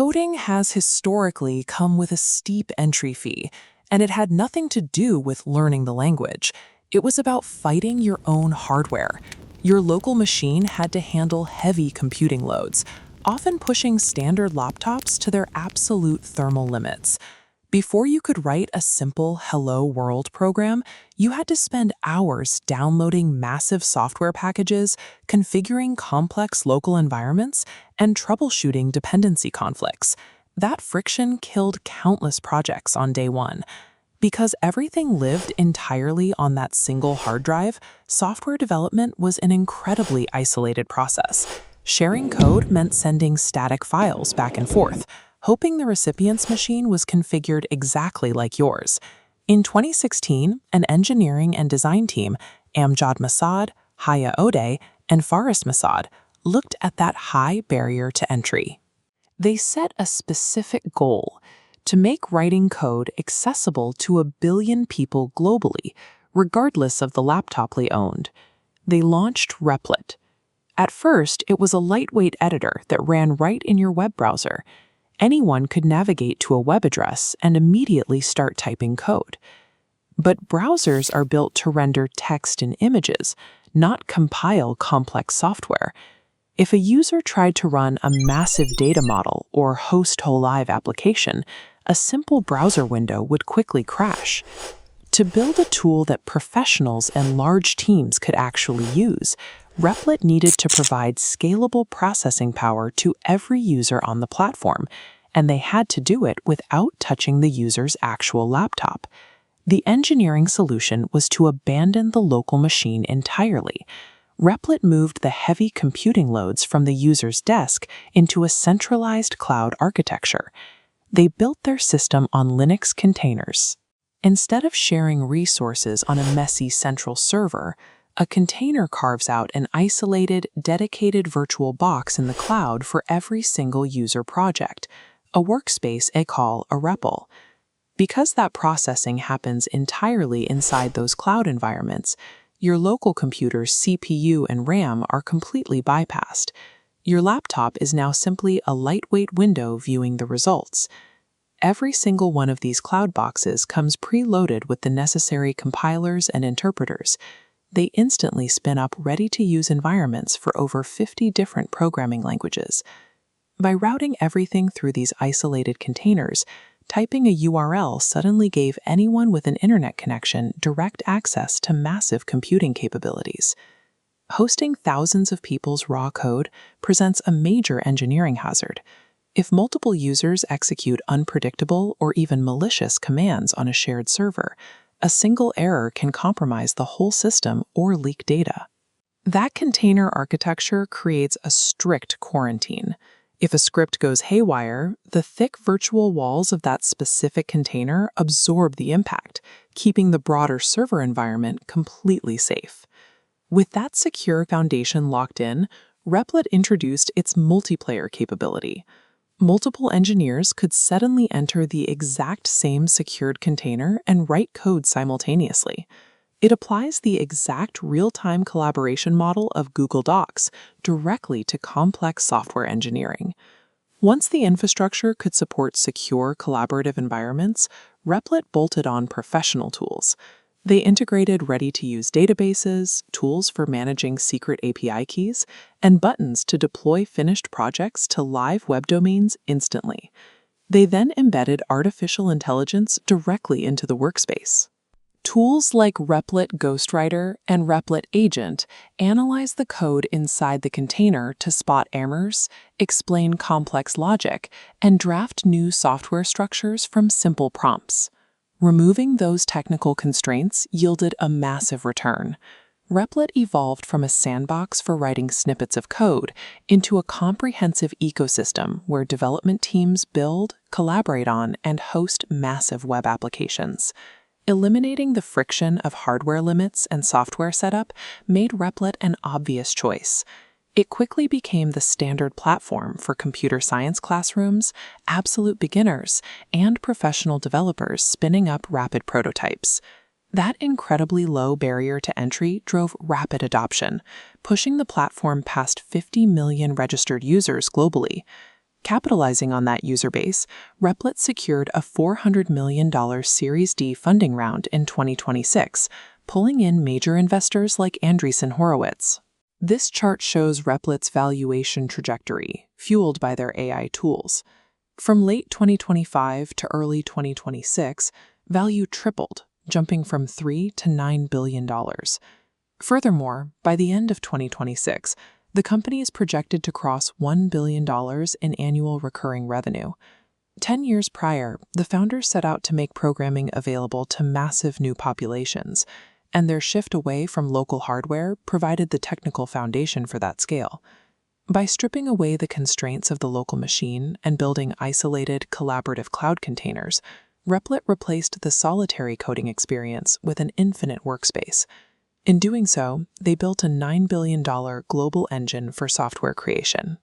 Coding has historically come with a steep entry fee, and it had nothing to do with learning the language. It was about fighting your own hardware. Your local machine had to handle heavy computing loads, often pushing standard laptops to their absolute thermal limits. Before you could write a simple Hello World program, you had to spend hours downloading massive software packages, configuring complex local environments, and troubleshooting dependency conflicts. That friction killed countless projects on day one. Because everything lived entirely on that single hard drive, software development was an incredibly isolated process. Sharing code meant sending static files back and forth, hoping the recipient's machine was configured exactly like yours. In 2016, an engineering and design team, Amjad Masad, Haya Odeh, and Faris Masad, looked at that high barrier to entry. They set a specific goal: to make writing code accessible to 1 billion people globally, regardless of the laptop they owned. They launched Replit. At first, it was a lightweight editor that ran right in your web browser. Anyone could navigate to a web address and immediately start typing code. But browsers are built to render text and images, not compile complex software. If a user tried to run a massive data model or host a live application, a simple browser window would quickly crash. To build a tool that professionals and large teams could actually use, Replit needed to provide scalable processing power to every user on the platform, and they had to do it without touching the user's actual laptop. The engineering solution was to abandon the local machine entirely. Replit moved the heavy computing loads from the user's desk into a centralized cloud architecture. They built their system on Linux containers. Instead of sharing resources on a messy central server, a container carves out an isolated, dedicated virtual box in the cloud for every single user project, a workspace they call a REPL. Because that processing happens entirely inside those cloud environments, your local computer's CPU and RAM are completely bypassed. Your laptop is now simply a lightweight window viewing the results. Every single one of these cloud boxes comes preloaded with the necessary compilers and interpreters. They instantly spin up ready-to-use environments for over 50 different programming languages. By routing everything through these isolated containers, typing a URL suddenly gave anyone with an internet connection direct access to massive computing capabilities. Hosting thousands of people's raw code presents a major engineering hazard. If multiple users execute unpredictable or even malicious commands on a shared server, a single error can compromise the whole system or leak data. That container architecture creates a strict quarantine. If a script goes haywire, the thick virtual walls of that specific container absorb the impact, keeping the broader server environment completely safe. With that secure foundation locked in, Replit introduced its multiplayer capability. Multiple engineers could suddenly enter the exact same secured container and write code simultaneously. It applies the exact real-time collaboration model of Google Docs directly to complex software engineering. Once the infrastructure could support secure collaborative environments, Replit bolted on professional tools. They integrated ready-to-use databases, tools for managing secret API keys, and buttons to deploy finished projects to live web domains instantly. They then embedded artificial intelligence directly into the workspace. Tools like Replit Ghostwriter and Replit Agent analyze the code inside the container to spot errors, explain complex logic, and draft new software structures from simple prompts. Removing those technical constraints yielded a massive return. Replit evolved from a sandbox for writing snippets of code into a comprehensive ecosystem where development teams build, collaborate on, and host massive web applications. Eliminating the friction of hardware limits and software setup made Replit an obvious choice. It quickly became the standard platform for computer science classrooms, absolute beginners, and professional developers spinning up rapid prototypes. That incredibly low barrier to entry drove rapid adoption, pushing the platform past 50 million registered users globally. Capitalizing on that user base, Replit secured a $400 million Series D funding round in 2026, pulling in major investors like Andreessen Horowitz. This chart shows Replit's valuation trajectory, fueled by their AI tools. From late 2025 to early 2026, value tripled, jumping from $3 to $9 billion. Furthermore, by the end of 2026, the company is projected to cross $1 billion in annual recurring revenue. 10 years prior, the founders set out to make programming available to massive new populations, and their shift away from local hardware provided the technical foundation for that scale. By stripping away the constraints of the local machine and building isolated, collaborative cloud containers, Replit replaced the solitary coding experience with an infinite workspace. In doing so, they built a $9 billion global engine for software creation.